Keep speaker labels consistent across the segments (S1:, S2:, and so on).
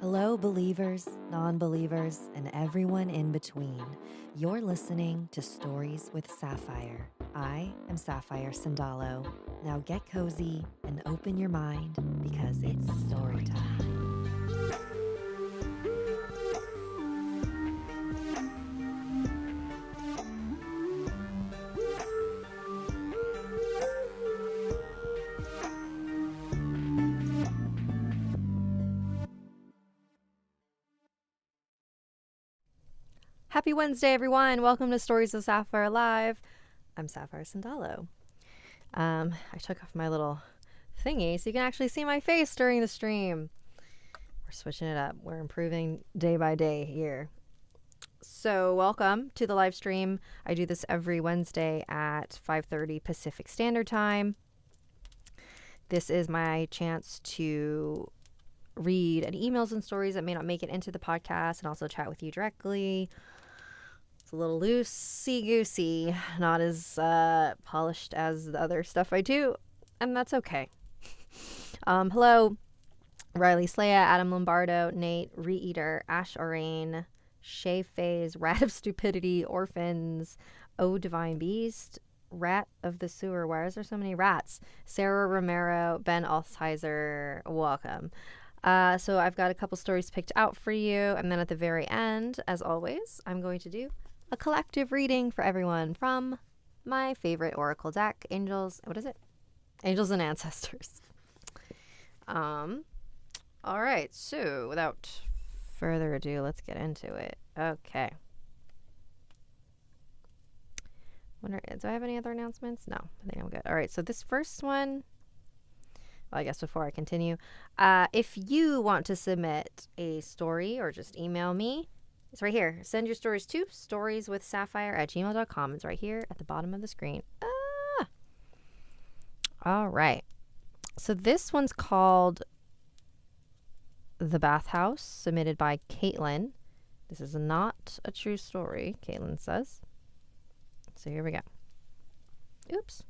S1: Hello, believers, non-believers, and everyone in between. You're listening to Stories with Sapphire. I am Sapphire Sandalo. Now get cozy and open your mind because it's story time. Happy Wednesday, everyone. Welcome to Stories with Sapphire Live. I'm Sapphire Sandalo. I took off my little thingy so you can actually see my face during the stream. We're switching it up. We're improving day by day here. So welcome to the live stream. I do this every Wednesday at 5:30 Pacific Standard Time. This is my chance to read any emails and stories that may not make it into the podcast and also chat with you directly. It's a little loosey-goosey, not as polished as the other stuff I do, and that's okay. Hello, Riley Slaya, Adam Lombardo, Nate, Re-Eater, Ash Orain, Shay Faze, Rat of Stupidity, Orphans, Oh Divine Beast, Rat of the Sewer. Why is there so many rats? Sarah Romero, Ben Altheiser, welcome. So I've got a couple stories picked out for you, and then at the very end, as always, I'm going to do a collective reading for everyone from my favorite oracle deck, Angels and Ancestors. All right, so without further ado, let's get into it. Okay. Do I have any other announcements? No, I think I'm good. All right, so this first one, well, I guess before I continue, if you want to submit a story or just email me, it's right here. Send your stories to storieswithsapphire@gmail.com. It's right here at the bottom of the screen. All right. So this one's called The Bathhouse, submitted by Caitlin. This is not a true story, Caitlin says. So here we go. Oops.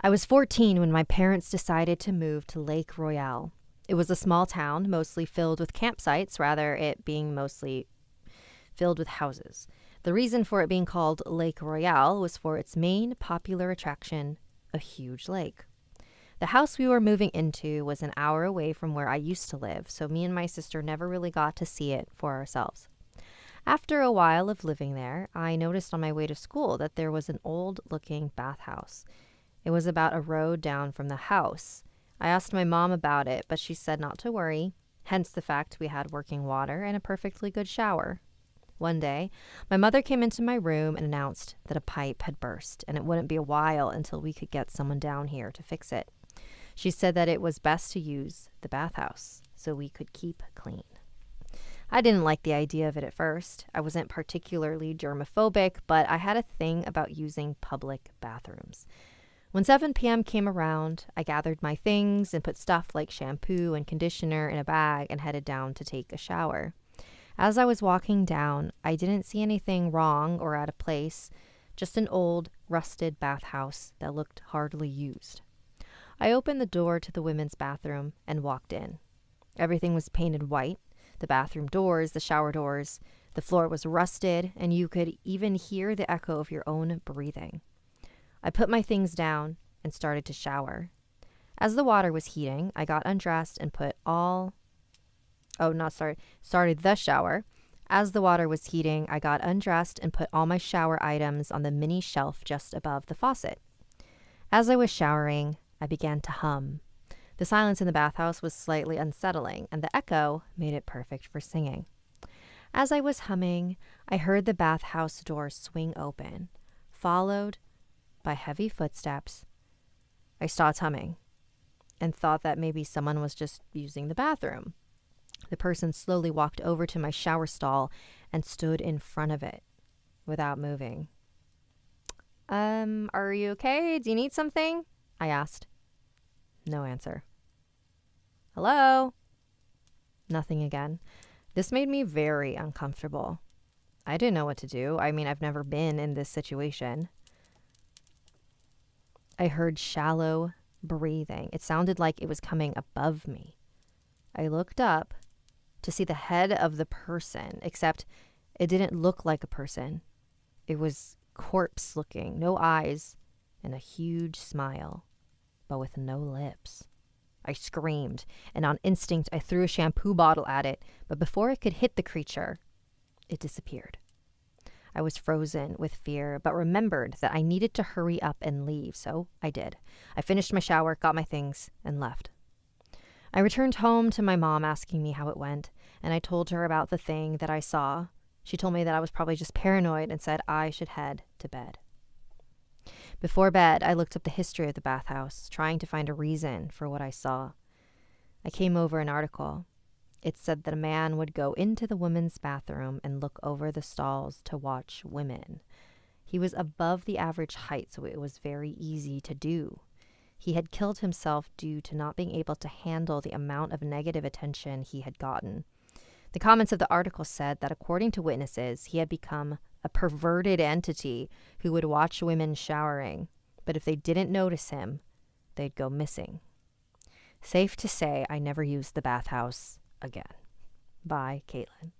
S1: I was 14 when my parents decided to move to Lake Royale. It was a small town, mostly filled with campsites, rather it being mostly filled with houses. The reason for it being called Lake Royale was for its main popular attraction, a huge lake. The house we were moving into was an hour away from where I used to live, so me and my sister never really got to see it for ourselves. After a while of living there, I noticed on my way to school that there was an old-looking bathhouse. It was about a road down from the house. I asked my mom about it, but she said not to worry, hence the fact we had working water and a perfectly good shower. One day, my mother came into my room and announced that a pipe had burst, and it wouldn't be a while until we could get someone down here to fix it. She said that it was best to use the bathhouse so we could keep clean. I didn't like the idea of it at first. I wasn't particularly germophobic, but I had a thing about using public bathrooms. When 7 p.m. came around, I gathered my things and put stuff like shampoo and conditioner in a bag and headed down to take a shower. As I was walking down, I didn't see anything wrong or out of place, just an old, rusted bathhouse that looked hardly used. I opened the door to the women's bathroom and walked in. Everything was painted white. The bathroom doors, the shower doors, the floor was rusted, and you could even hear the echo of your own breathing. I put my things down and started to shower. As the water was heating, I got undressed and started the shower. As the water was heating, I got undressed and put all my shower items on the mini shelf just above the faucet. As I was showering, I began to hum. The silence in the bathhouse was slightly unsettling, and the echo made it perfect for singing. As I was humming, I heard the bathhouse door swing open, followed by heavy footsteps. I stopped humming and thought that maybe someone was just using the bathroom. The person slowly walked over to my shower stall and stood in front of it without moving. Are you okay? Do you need something? I asked. No answer. Hello? Nothing again. This made me very uncomfortable. I didn't know what to do. I mean, I've never been in this situation. I heard shallow breathing. It sounded like it was coming above me. I looked up to see the head of the person, except it didn't look like a person. It was corpse looking, no eyes, and a huge smile, but with no lips. I screamed, and on instinct I threw a shampoo bottle at it, but before it could hit the creature, it disappeared. I was frozen with fear, but remembered that I needed to hurry up and leave, so I did. I finished my shower, got my things, and left. I returned home to my mom asking me how it went, and I told her about the thing that I saw. She told me that I was probably just paranoid and said I should head to bed. Before bed, I looked up the history of the bathhouse, trying to find a reason for what I saw. I came over an article. It said that a man would go into the women's bathroom and look over the stalls to watch women. He was above the average height, so it was very easy to do. He had killed himself due to not being able to handle the amount of negative attention he had gotten. The comments of the article said that according to witnesses, he had become a perverted entity who would watch women showering, but if they didn't notice him, they'd go missing. Safe to say, I never used the bathhouse again. By Caitlin.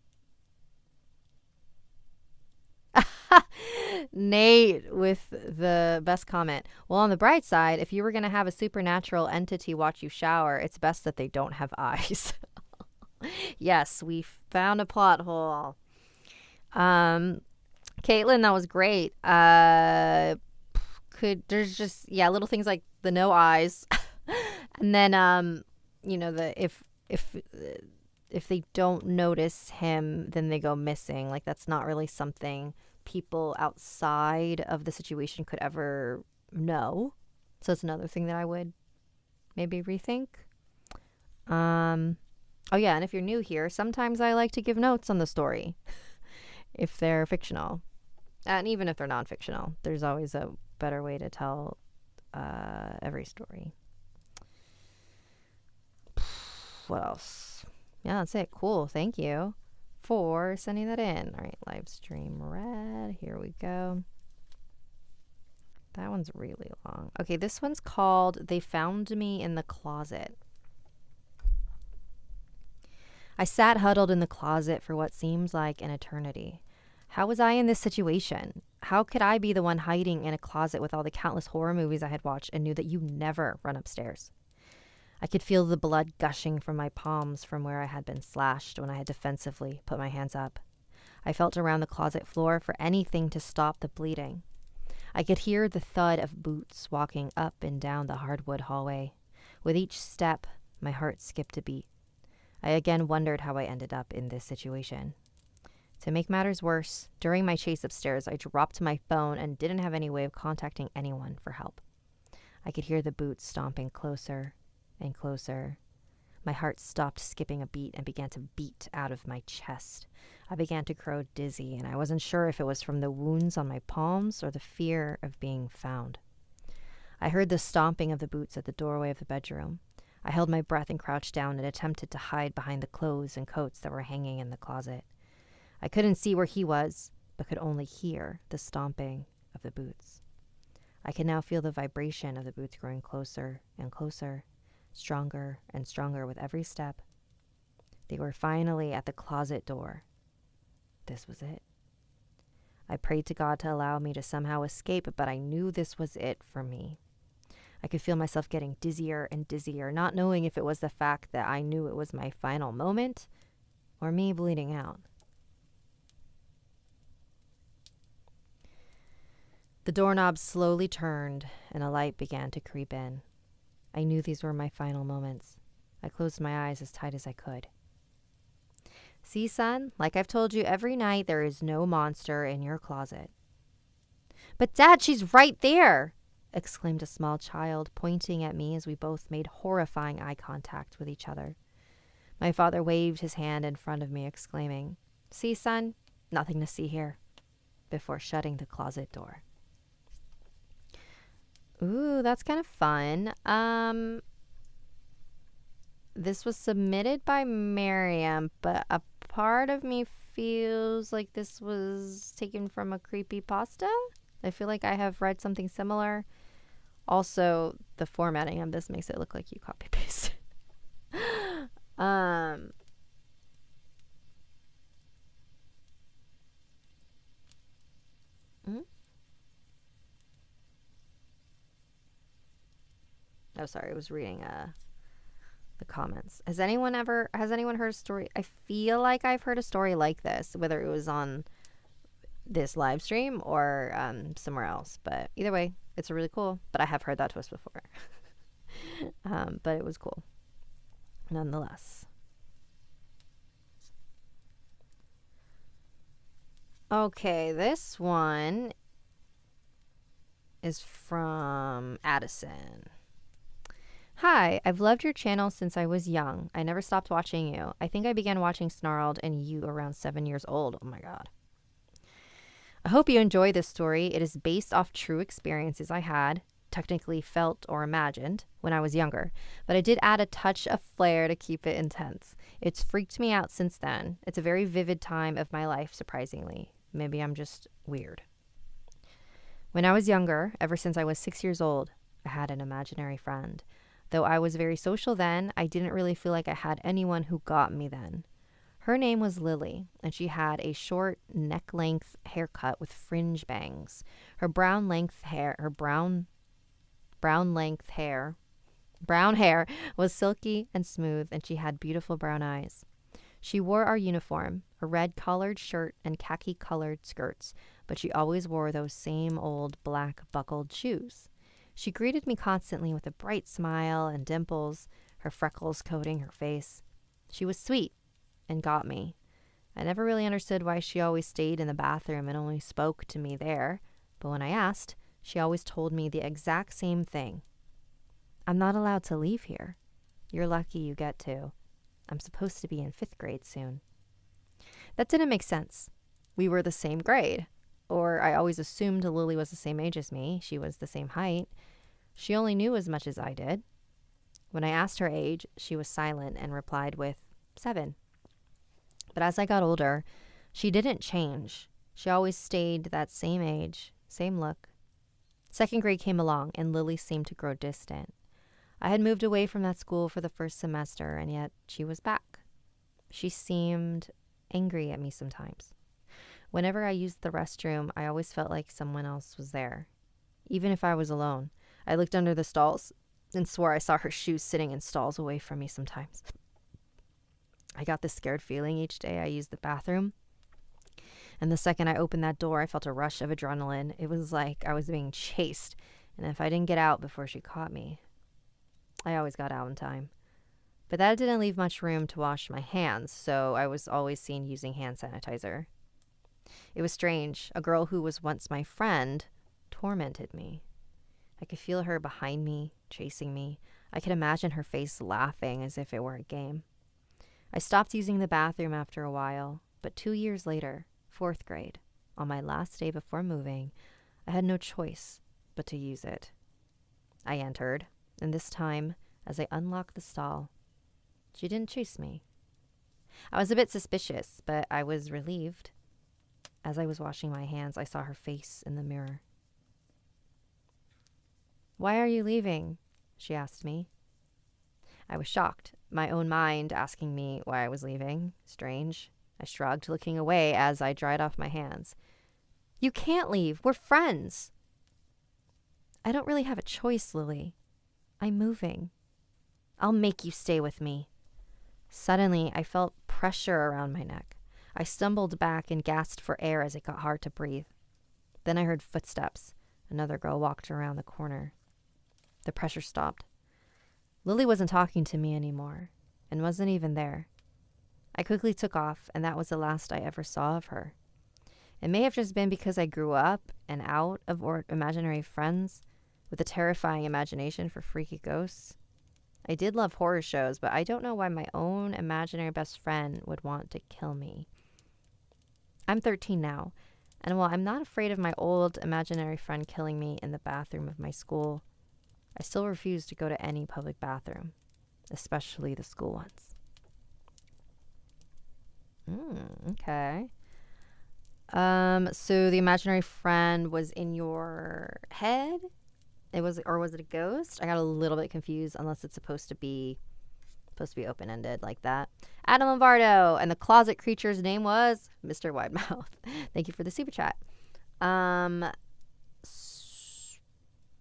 S1: Nate with the best comment. Well, on the bright side, if you were going to have a supernatural entity watch you shower, it's best that they don't have eyes. Yes, we found a plot hole. Caitlin, that was great. There's just little things like the no eyes, and then if they don't notice him, then they go missing. Like, that's not really something people outside of the situation could ever know. So it's another thing that I would maybe rethink. Oh yeah, and if you're new here, sometimes I like to give notes on the story if they're fictional. And even if they're non-fictional, there's always a better way to tell every story. What else? Yeah, that's it. Cool. Thank you for sending that in. All right, live stream read. Here we go. That one's really long. Okay, this one's called They Found Me in the Closet. I sat huddled in the closet for what seems like an eternity. How was I in this situation? How could I be the one hiding in a closet with all the countless horror movies I had watched and knew that you never run upstairs? I could feel the blood gushing from my palms from where I had been slashed when I had defensively put my hands up. I felt around the closet floor for anything to stop the bleeding. I could hear the thud of boots walking up and down the hardwood hallway. With each step, my heart skipped a beat. I again wondered how I ended up in this situation. To make matters worse, during my chase upstairs, I dropped my phone and didn't have any way of contacting anyone for help. I could hear the boots stomping closer and closer. My heart stopped skipping a beat and began to beat out of my chest. I began to grow dizzy, and I wasn't sure if it was from the wounds on my palms or the fear of being found. I heard the stomping of the boots at the doorway of the bedroom. I held my breath and crouched down and attempted to hide behind the clothes and coats that were hanging in the closet. I couldn't see where he was, but could only hear the stomping of the boots. I could now feel the vibration of the boots growing closer and closer, stronger and stronger with every step. They were finally at the closet door. This was it. I prayed to God to allow me to somehow escape, but I knew this was it for me. I could feel myself getting dizzier and dizzier, not knowing if it was the fact that I knew it was my final moment or me bleeding out. The doorknob slowly turned and a light began to creep in. I knew these were my final moments. I closed my eyes as tight as I could. See, son, like I've told you every night, there is no monster in your closet. But Dad, she's right there, exclaimed a small child, pointing at me as we both made horrifying eye contact with each other. My father waved his hand in front of me, exclaiming, "See, son, nothing to see here," before shutting the closet door. Ooh, that's kind of fun. This was submitted by Miriam, but a part of me feels like this was taken from a creepypasta. I feel like I have read something similar. Also, the formatting of this makes it look like you copy-pasted. Um, mm, oh, sorry, I was reading the comments. Has anyone heard a story? I feel like I've heard a story like this, whether it was on this live stream or somewhere else. But either way, it's really cool. But I have heard that twist before. But it was cool nonetheless. Okay, this one is from Addison. Hi, I've loved your channel since I was young. I never stopped watching you. I think I began watching Snarled and you around 7 years old. Oh my god. I hope you enjoy this story. It is based off true experiences I had, technically felt or imagined, when I was younger, but I did add a touch of flair to keep it intense. It's freaked me out since then. It's a very vivid time of my life, surprisingly. Maybe I'm just weird. When I was younger, ever since I was 6 years old, I had an imaginary friend. Though I was very social then, I didn't really feel like I had anyone who got me then. Her name was Lily, and she had a short neck-length haircut with fringe bangs. Her brown hair was silky and smooth, and she had beautiful brown eyes. She wore our uniform, a red-collared shirt and khaki-colored skirts, but she always wore those same old black buckled shoes. She greeted me constantly with a bright smile and dimples, her freckles coating her face. She was sweet and got me. I never really understood why she always stayed in the bathroom and only spoke to me there, but when I asked, she always told me the exact same thing. I'm not allowed to leave here. You're lucky you get to. I'm supposed to be in 5th grade soon. That didn't make sense. We were the same grade. Or I always assumed Lily was the same age as me. She was the same height. She only knew as much as I did. When I asked her age, she was silent and replied with 7. But as I got older, she didn't change. She always stayed that same age, same look. 2nd grade came along, and Lily seemed to grow distant. I had moved away from that school for the first semester, and yet she was back. She seemed angry at me sometimes. Whenever I used the restroom, I always felt like someone else was there. Even if I was alone, I looked under the stalls and swore I saw her shoes sitting in stalls away from me sometimes. I got this scared feeling each day I used the bathroom. And the second I opened that door, I felt a rush of adrenaline. It was like I was being chased, and if I didn't get out before she caught me, I always got out in time. But that didn't leave much room to wash my hands, so I was always seen using hand sanitizer. It was strange. A girl who was once my friend tormented me. I could feel her behind me, chasing me. I could imagine her face laughing as if it were a game. I stopped using the bathroom after a while, but 2 years later, 4th grade, on my last day before moving, I had no choice but to use it. I entered, and this time, as I unlocked the stall, she didn't chase me. I was a bit suspicious, but I was relieved. As I was washing my hands, I saw her face in the mirror. "Why are you leaving?" she asked me. I was shocked, my own mind asking me why I was leaving. Strange. I shrugged, looking away as I dried off my hands. "You can't leave. We're friends." "I don't really have a choice, Lily. I'm moving." "I'll make you stay with me." Suddenly, I felt pressure around my neck. I stumbled back and gasped for air as it got hard to breathe. Then I heard footsteps. Another girl walked around the corner. The pressure stopped. Lily wasn't talking to me anymore, and wasn't even there. I quickly took off, and that was the last I ever saw of her. It may have just been because I grew up and out of imaginary friends with a terrifying imagination for freaky ghosts. I did love horror shows, but I don't know why my own imaginary best friend would want to kill me. I'm 13 now, and while I'm not afraid of my old imaginary friend killing me in the bathroom of my school, I still refuse to go to any public bathroom, especially the school ones. Okay. So the imaginary friend was in your head? Was it a ghost? I got a little bit confused, unless it's supposed to be Supposed to be open-ended like that. Adam Lombardo, and the closet creature's name was Mr. Widemouth. Thank you for the super chat. Mr.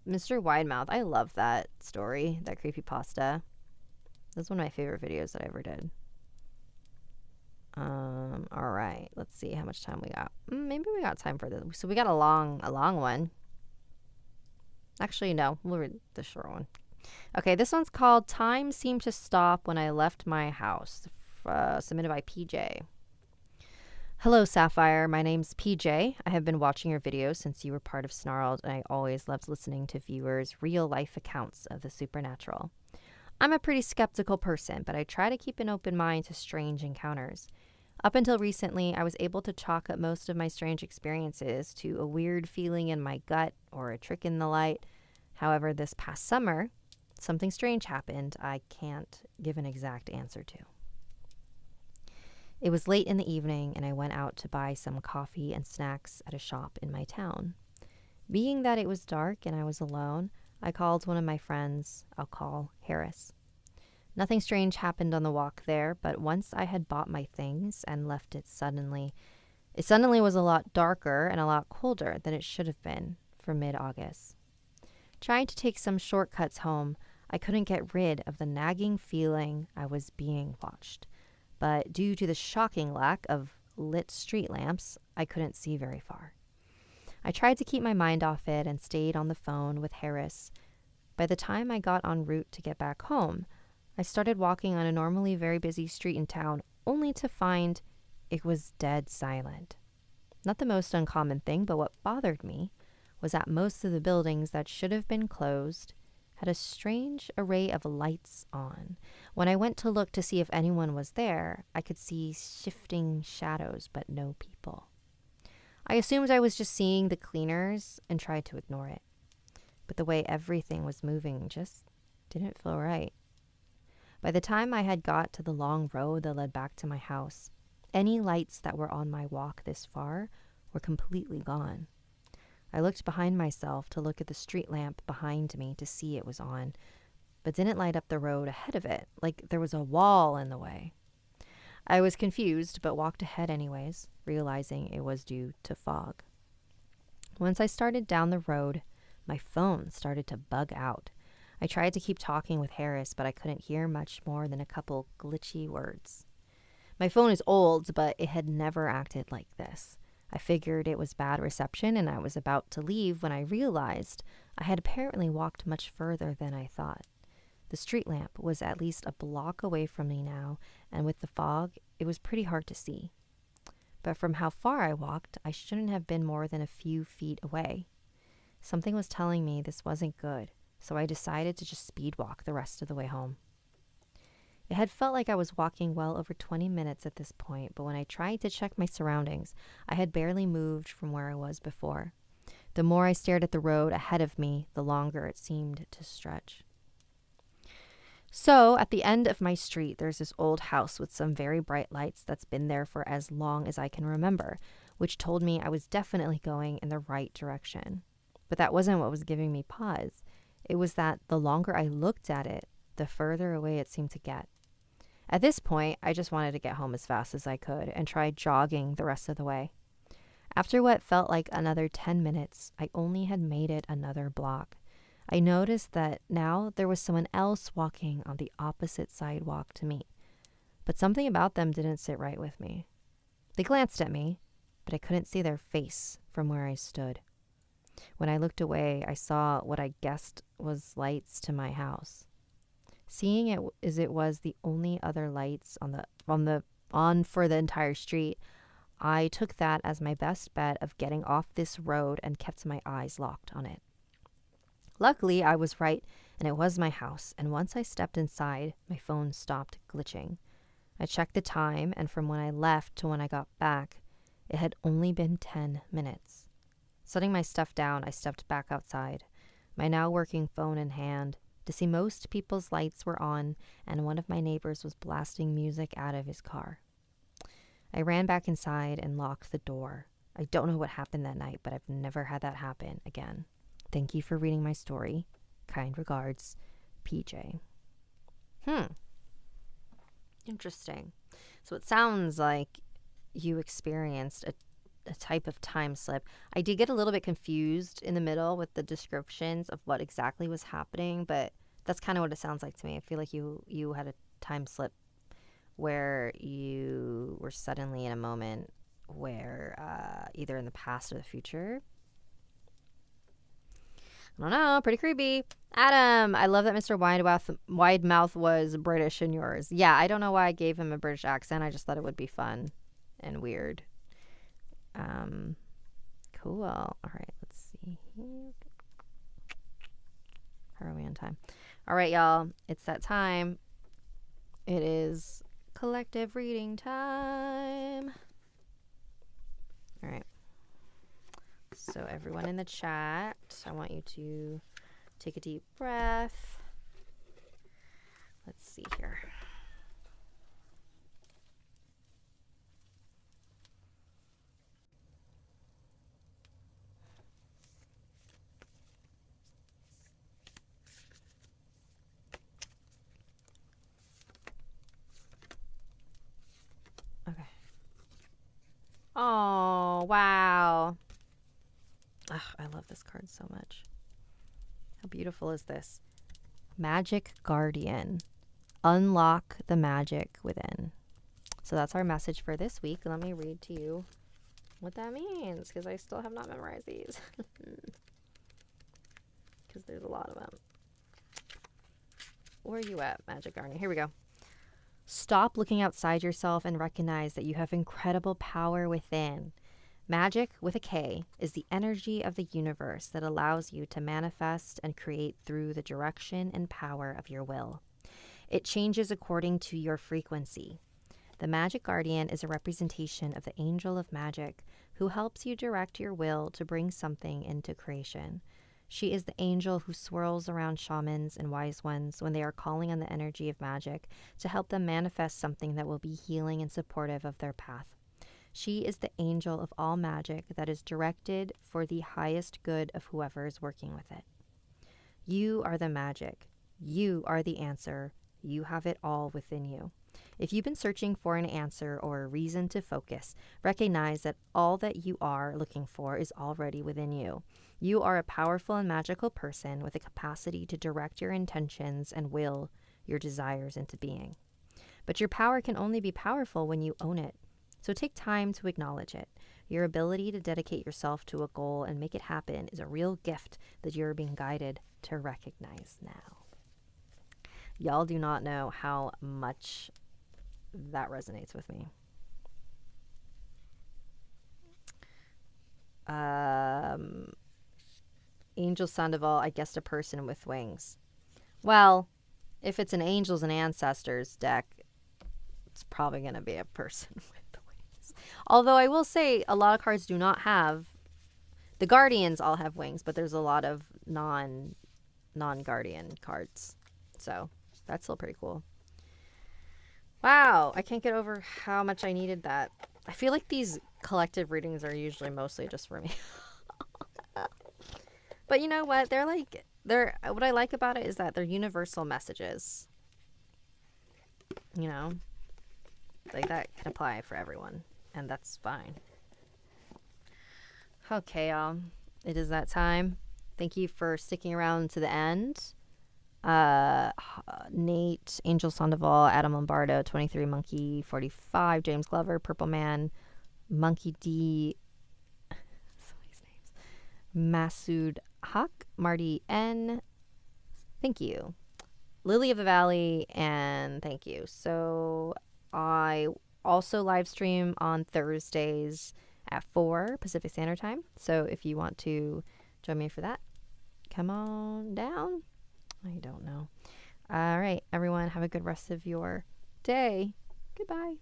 S1: Widemouth, I love that story, that creepypasta. That's one of my favorite videos that I ever did. All right, let's see how much time we got. Maybe we got time for this. So we got a long one. Actually, no, we'll read the short one. Okay, this one's called Time Seemed to Stop When I Left My House, submitted by PJ. Hello, Sapphire. My name's PJ. I have been watching your videos since you were part of Snarled, and I always loved listening to viewers' real-life accounts of the supernatural. I'm a pretty skeptical person, but I try to keep an open mind to strange encounters. Up until recently, I was able to chalk up most of my strange experiences to a weird feeling in my gut or a trick in the light. However, this past summer, something strange happened I can't give an exact answer to. It was late in the evening, and I went out to buy some coffee and snacks at a shop in my town. Being that it was dark and I was alone, I called one of my friends. I'll call Harris. Nothing strange happened on the walk there, but once I had bought my things and left it suddenly was a lot darker and a lot colder than it should have been for mid-August. Trying to take some shortcuts home, I couldn't get rid of the nagging feeling I was being watched. But due to the shocking lack of lit street lamps, I couldn't see very far. I tried to keep my mind off it and stayed on the phone with Harris. By the time I got en route to get back home, I started walking on a normally very busy street in town, only to find it was dead silent. Not the most uncommon thing, but what bothered me was that most of the buildings that should have been closed had a strange array of lights on. When I went to look to see if anyone was there, I could see shifting shadows, but no people. I assumed I was just seeing the cleaners and tried to ignore it. But the way everything was moving just didn't feel right. By the time I had got to the long road that led back to my house, any lights that were on my walk this far were completely gone. I looked behind myself to look at the street lamp behind me to see it was on, but didn't light up the road ahead of it, like there was a wall in the way. I was confused, but walked ahead anyways, realizing it was due to fog. Once I started down the road, my phone started to bug out. I tried to keep talking with Harris, but I couldn't hear much more than a couple glitchy words. My phone is old, but it had never acted like this. I figured it was bad reception, and I was about to leave when I realized I had apparently walked much further than I thought. The street lamp was at least a block away from me now, and with the fog, it was pretty hard to see. But from how far I walked, I shouldn't have been more than a few feet away. Something was telling me this wasn't good, so I decided to just speed walk the rest of the way home. It had felt like I was walking well over 20 minutes at this point, but when I tried to check my surroundings, I had barely moved from where I was before. The more I stared at the road ahead of me, the longer it seemed to stretch. So, at the end of my street, there's this old house with some very bright lights that's been there for as long as I can remember, which told me I was definitely going in the right direction. But that wasn't what was giving me pause. It was that the longer I looked at it, the further away it seemed to get. At this point, I just wanted to get home as fast as I could and tried jogging the rest of the way. After what felt like another 10 minutes, I only had made it another block. I noticed that now there was someone else walking on the opposite sidewalk to me, but something about them didn't sit right with me. They glanced at me, but I couldn't see their face from where I stood. When I looked away, I saw what I guessed was lights to my house. Seeing it as it was the only other lights on for the entire street, I took that as my best bet of getting off this road and kept my eyes locked on it. Luckily, I was right, and it was my house, and once I stepped inside, my phone stopped glitching. I checked the time, and from when I left to when I got back, it had only been 10 minutes. Setting my stuff down, I stepped back outside, my now working phone in hand, to see most people's lights were on, and one of my neighbors was blasting music out of his car. I ran back inside and locked the door. I don't know what happened that night, but I've never had that happen again. Thank you for reading my story. Kind regards, PJ. Interesting. So it sounds like you experienced a type of time slip. I did get a little bit confused in the middle with the descriptions of what exactly was happening, but that's kind of what it sounds like to me. I feel like you had a time slip where you were suddenly in a moment where either in the past or the future. I don't know. Pretty creepy. Adam, I love that Mr. Widemouth was British in yours. Yeah, I don't know why I gave him a British accent. I just thought it would be fun and weird. Cool. All right, let's see here. How are we on time? All right, y'all. It's that time. It is collective reading time. All right. So everyone in the chat, I want you to take a deep breath. Let's see here. Okay. Oh, wow. Ugh, I love this card so much. How beautiful is this? Magic Guardian. Unlock the magic within. So that's our message for this week. Let me read to you what that means, because I still have not memorized these. Because there's a lot of them. Where are you at, Magic Guardian? Here we go. Stop looking outside yourself and recognize that you have incredible power within. Magic, with a K, is the energy of the universe that allows you to manifest and create through the direction and power of your will. It changes according to your frequency. The Magic Guardian is a representation of the angel of magic who helps you direct your will to bring something into creation. She is the angel who swirls around shamans and wise ones when they are calling on the energy of magic to help them manifest something that will be healing and supportive of their path. She is the angel of all magic that is directed for the highest good of whoever is working with it. You are the magic. You are the answer. You have it all within you. If you've been searching for an answer or a reason to focus, recognize that all that you are looking for is already within you. You are a powerful and magical person with a capacity to direct your intentions and will your desires into being. But your power can only be powerful when you own it. So take time to acknowledge it. Your ability to dedicate yourself to a goal and make it happen is a real gift that you're being guided to recognize now. Y'all do not know how much that resonates with me. Angel Sandoval, I guessed a person with wings. Well, if it's an Angels and Ancestors deck, it's probably going to be a person with the wings. Although I will say a lot of cards do not have. The Guardians all have wings, but there's a lot of non-Guardian cards. So that's still pretty cool. Wow, I can't get over how much I needed that. I feel like these collective readings are usually mostly just for me. But you know what? What I like about it is that they're universal messages. You know? Like that can apply for everyone, and that's fine. Okay, y'all. It is that time. Thank you for sticking around to the end. Nate, Angel Sandoval, Adam Lombardo, 23 Monkey, 45, James Glover, Purple Man, Monkey D, so many names, Masood Haq, Marty N, thank you, Lily of the Valley, and thank you. So I also live stream on Thursdays at 4 Pacific Standard Time. So if you want to join me for that, come on down. I don't know. All right, everyone, have a good rest of your day. Goodbye.